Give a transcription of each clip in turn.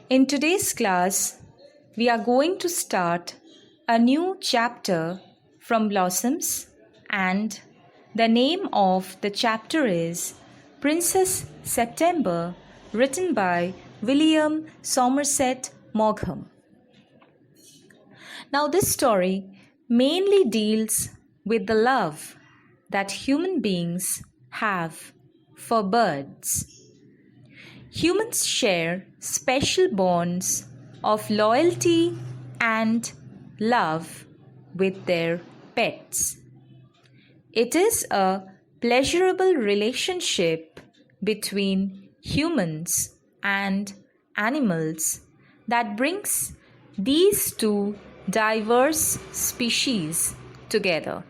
In today's class, we are going to start a new chapter from Blossoms, and the name of the chapter is Princess September, written by William Somerset Maugham. Now, this story mainly deals with the love that human beings have for birds. Humans share special bonds of loyalty and love with their pets. It is a pleasurable relationship between humans and animals that brings these two diverse species together.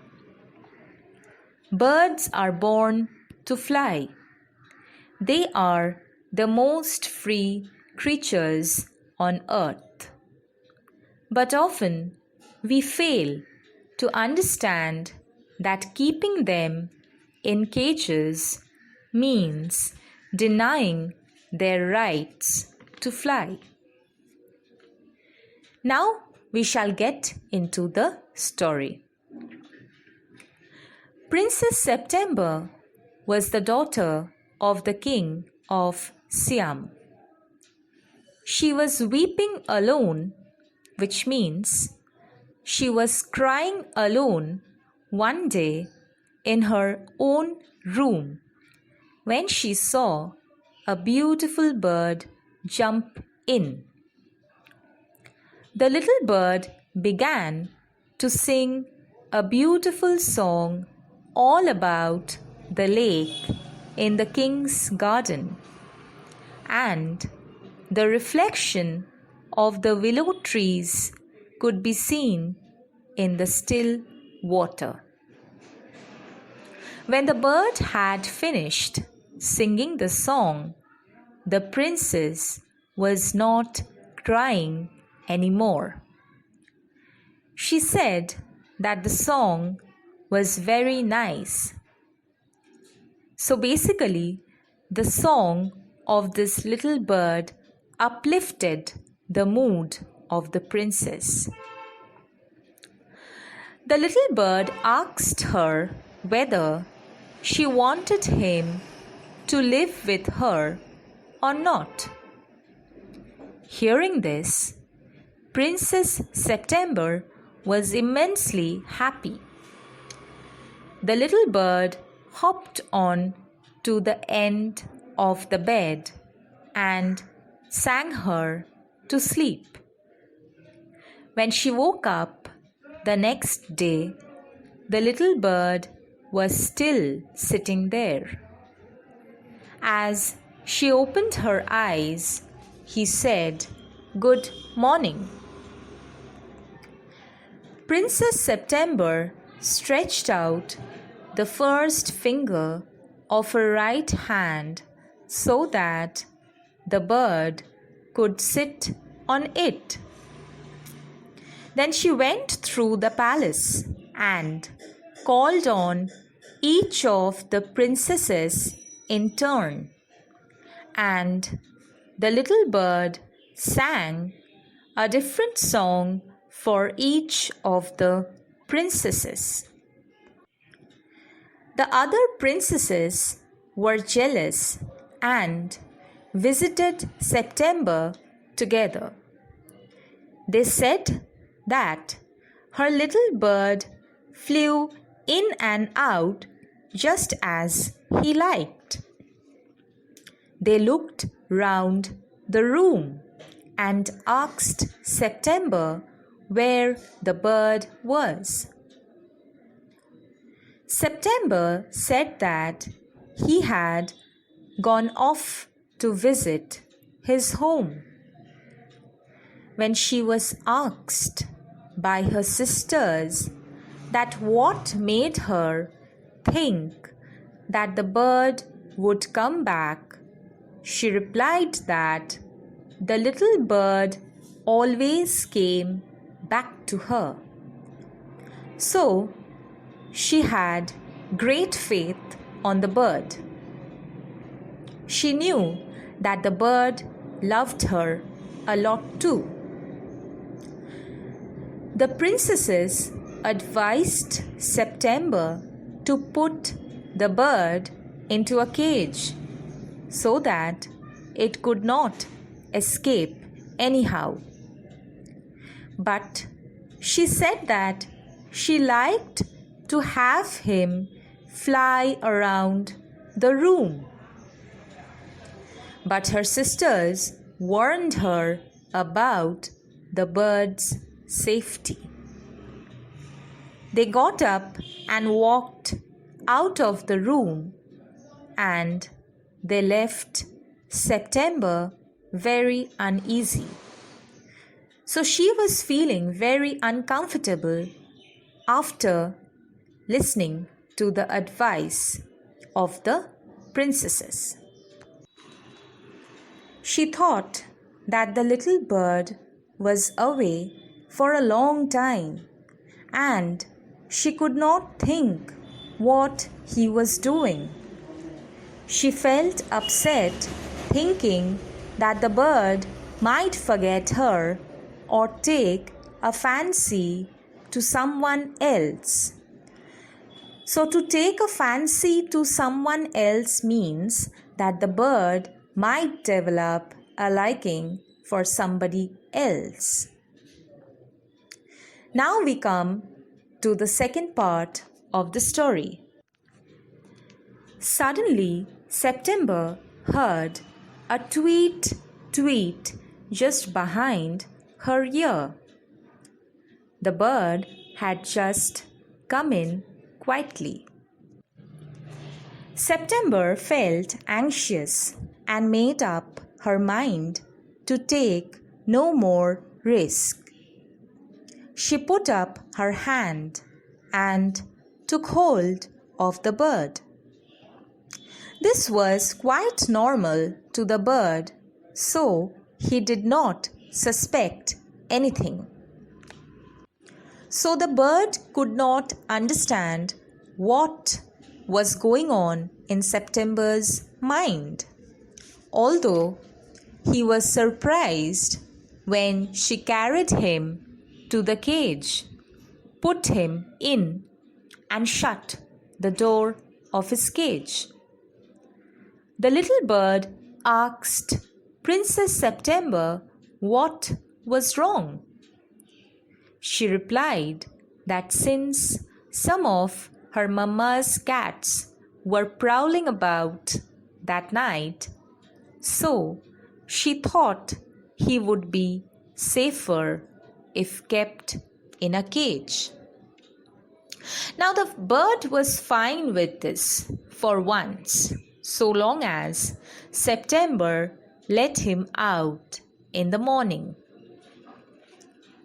Birds are born to fly. They are the most free creatures on earth. But often we fail to understand that keeping them in cages means denying their rights to fly. Now we shall get into the story. Princess September was the daughter of the king of Siam. She was weeping alone, which means she was crying alone one day in her own room when she saw a beautiful bird jump in. The little bird began to sing a beautiful song all about the lake in the king's garden and the reflection of the willow trees could be seen in the still water. When the bird had finished singing the song, the princess was not crying anymore. She said that the song was very nice. So basically, the song of this little bird uplifted the mood of the princess. The little bird asked her whether she wanted him to live with her or not. Hearing this, Princess September was immensely happy. The little bird hopped on to the end of the bed and sang her to sleep. When she woke up the next day, the little bird was still sitting there. As she opened her eyes, he said, "Good morning." Princess September stretched out the first finger of her right hand so that the bird could sit on it. Then she went through the palace and called on each of the princesses in turn, and the little bird sang a different song for each of the princesses. The other princesses were jealous and visited September together. They said that her little bird flew in and out just as he liked. They looked round the room and asked September where the bird was. September said that he had gone off to visit his home. When she was asked by her sisters that what made her think that the bird would come back, she replied that the little bird always came back to her. So she had great faith on the bird. She knew that the bird loved her a lot too. The princesses advised September to put the bird into a cage so that it could not escape anyhow. But she said that she liked to have him fly around the room. But her sisters warned her about the bird's safety. They got up and walked out of the room, and they left September very uneasy. So she was feeling very uncomfortable after listening to the advice of the princesses. She thought that the little bird was away for a long time, and she could not think what he was doing. She felt upset, thinking that the bird might forget her or take a fancy to someone else. So, to take a fancy to someone else means that the bird might develop a liking for somebody else. Now we come to the second part of the story. Suddenly, September heard a tweet just behind her ear. The bird had just come in quietly. September felt anxious and made up her mind to take no more risk. She put up her hand and took hold of the bird. This was quite normal to the bird, so he did not suspect anything. So the bird could not understand what was going on in September's mind, although he was surprised when she carried him to the cage, put him in, and shut the door of his cage. The little bird asked Princess September what was wrong. She replied that since some of her mamma's cats were prowling about that night, so she thought he would be safer if kept in a cage. Now the bird was fine with this for once, so long as September let him out in the morning.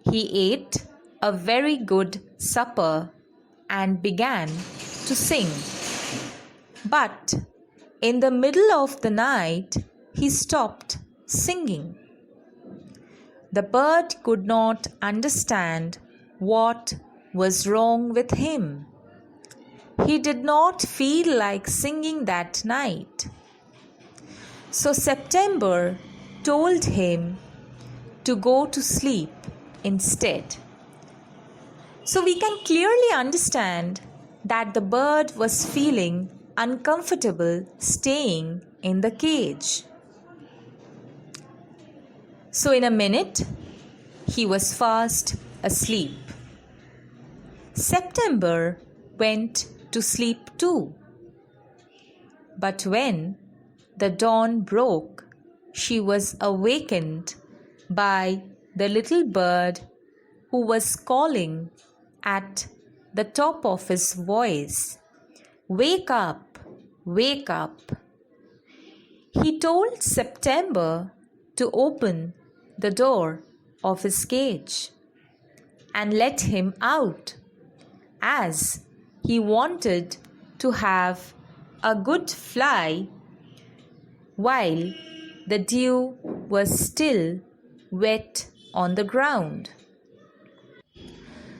He ate a very good supper and began to sing. But in the middle of the night, he stopped singing. The bird could not understand what was wrong with him. He did not feel like singing that night. So September told him to go to sleep instead. So we can clearly understand that the bird was feeling uncomfortable staying in the cage. So in a minute, he was fast asleep. September went to sleep too. But when the dawn broke, she was awakened by the little bird who was calling at the top of his voice, "Wake up, wake up." He told September to open the door of his cage and let him out, as he wanted to have a good fly while the dew was still wet on the ground.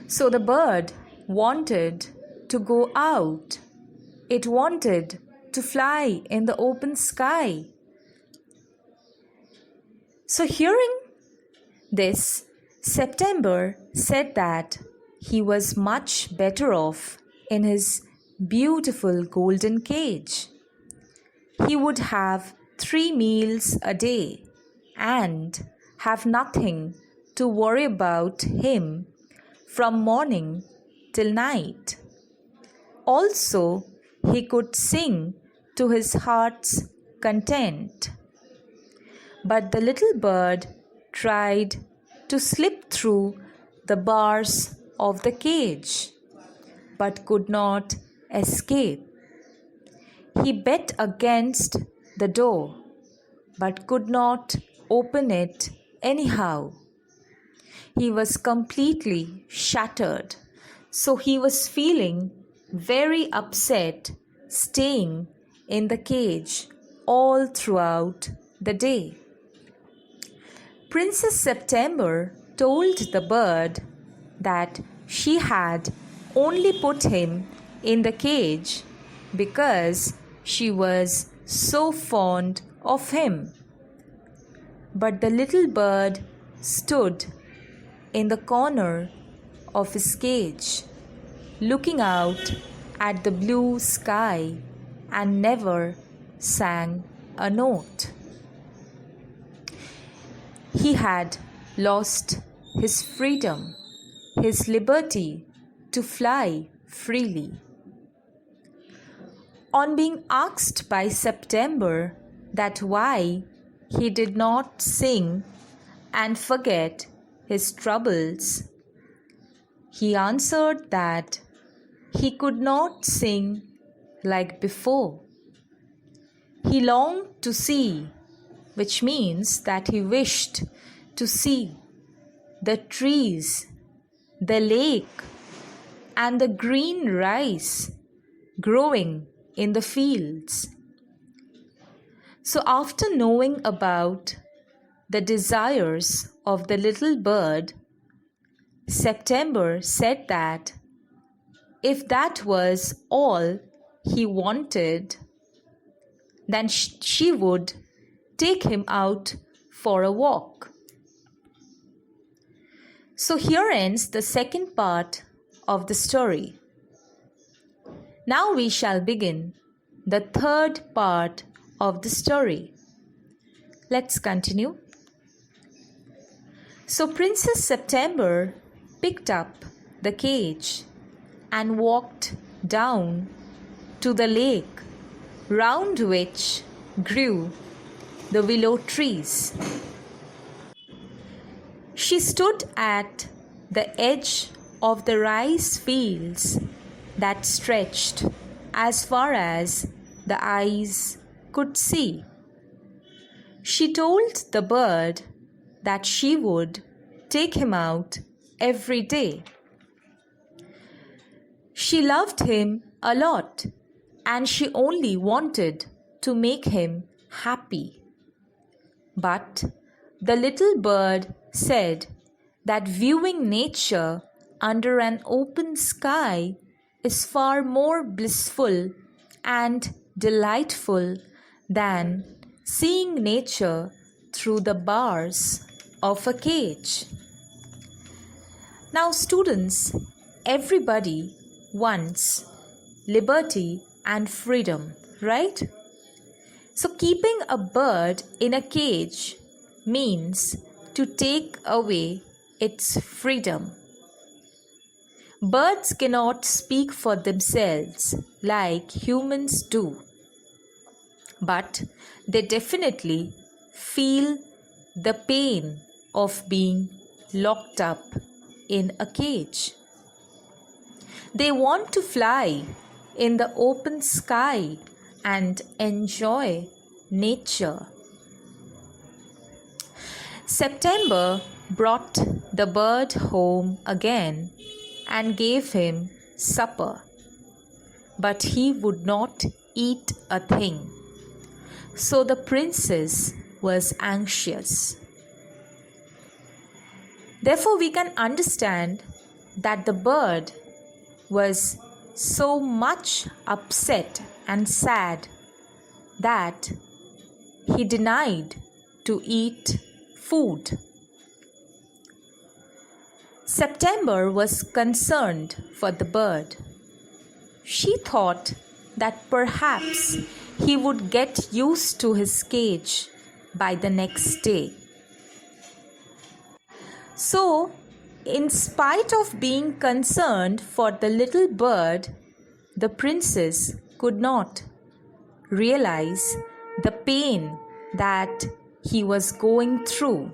So the bird wanted to go out. It wanted to fly in the open sky. So hearing This September said that he was much better off in his beautiful golden cage. He would have 3 meals a day and have nothing to worry about him from morning till night. Also, he could sing to his heart's content. But the little bird tried to slip through the bars of the cage, but could not escape. He bet against the door, but could not open it anyhow. He was completely shattered, so he was feeling very upset staying in the cage all throughout the day. Princess September told the bird that she had only put him in the cage because she was so fond of him. But the little bird stood in the corner of his cage, looking out at the blue sky and never sang a note. He had lost his freedom, his liberty to fly freely. On being asked by September that why he did not sing and forget his troubles, he answered that he could not sing like before. He longed to see, which means that he wished to see the trees, the lake, and the green rice growing in the fields. So, after knowing about the desires of the little bird, September said that if that was all he wanted, then she would take him out for a walk. So here ends the second part of the story. Now we shall begin the third part of the story. Let's continue. So Princess September picked up the cage and walked down to the lake round which grew the willow trees. She stood at the edge of the rice fields that stretched as far as the eyes could see. She told the bird that she would take him out every day. She loved him a lot and she only wanted to make him happy. But the little bird said that viewing nature under an open sky is far more blissful and delightful than seeing nature through the bars of a cage. Now, students, everybody wants liberty and freedom, right? So, keeping a bird in a cage means to take away its freedom. Birds cannot speak for themselves like humans do, but they definitely feel the pain of being locked up in a cage. They want to fly in the open sky and enjoy nature. September brought the bird home again and gave him supper, but he would not eat a thing. So the princess was anxious. Therefore, we can understand that the bird was so much upset and sad that he denied to eat food. September was concerned for the bird. She thought that perhaps he would get used to his cage by the next day. So, in spite of being concerned for the little bird, the princess could not realize the pain that he was going through.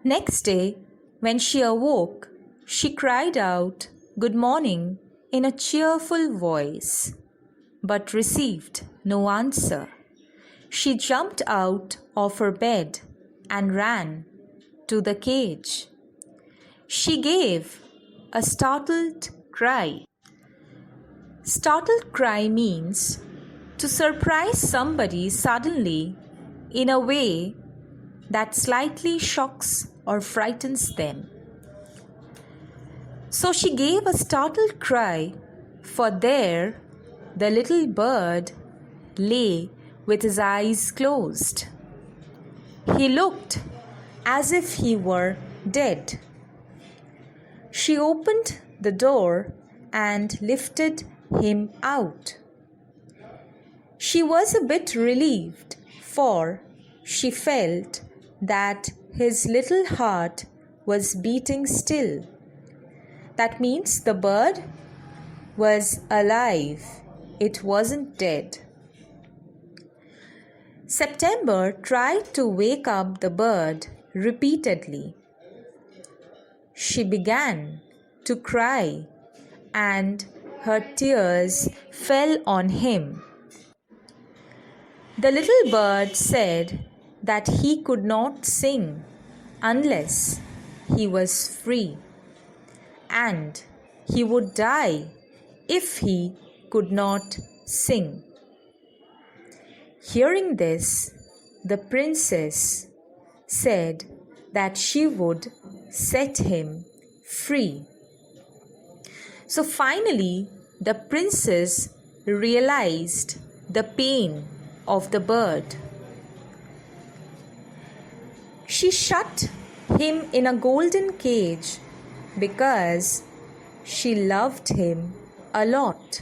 Next day, when she awoke, she cried out, "Good morning," in a cheerful voice, but received no answer. She jumped out of her bed and ran to the cage. She gave a startled cry. Startled cry means to surprise somebody suddenly in a way that slightly shocks or frightens them. So she gave a startled cry, for there the little bird lay with his eyes closed. He looked as if he were dead. She opened the door and lifted him out. She was a bit relieved, for she felt that his little heart was beating still. That means the bird was alive. It wasn't dead. September tried to wake up the bird repeatedly. She began to cry, and her tears fell on him. The little bird said that he could not sing unless he was free, and he would die if he could not sing. Hearing this, the princess said that she would set him free. So finally, the princess realized the pain of the bird. She shut him in a golden cage because she loved him a lot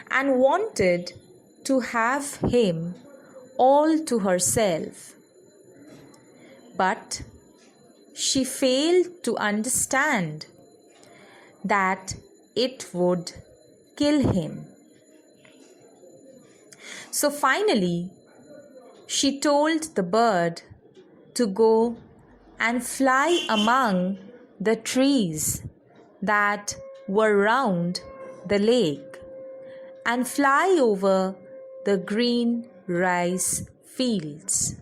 and wanted to have him all to herself. But she failed to understand that it would kill him. So finally, she told the bird to go and fly among the trees that were round the lake and fly over the green rice fields.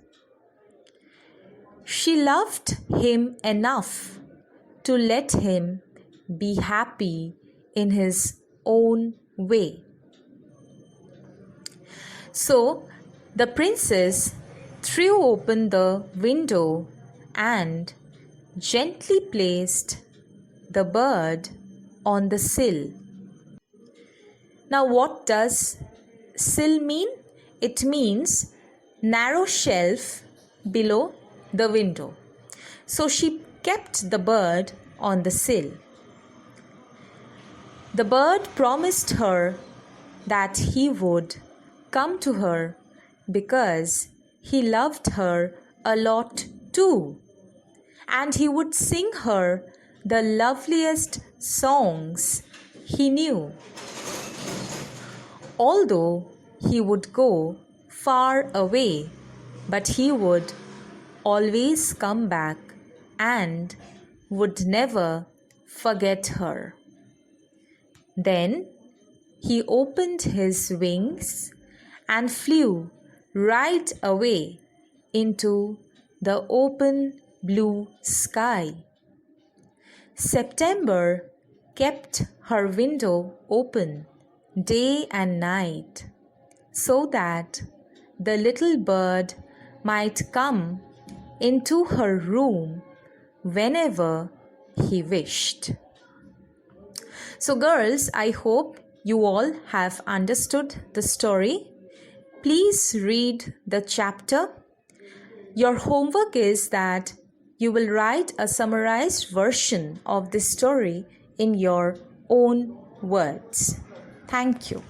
She loved him enough to let him be happy in his own way. So the princess threw open the window and gently placed the bird on the sill. Now, what does sill mean? It means narrow shelf below the window. So she kept the bird on the sill. The bird promised her that he would come to her because he loved her a lot too, and he would sing her the loveliest songs he knew. Although he would go far away, but he would always come back and would never forget her. Then he opened his wings and flew right away into the open blue sky. September kept her window open day and night so that the little bird might come into her room whenever he wished. So girls, I hope you all have understood the story. Please read the chapter. Your homework is that you will write a summarized version of this story in your own words. Thank you.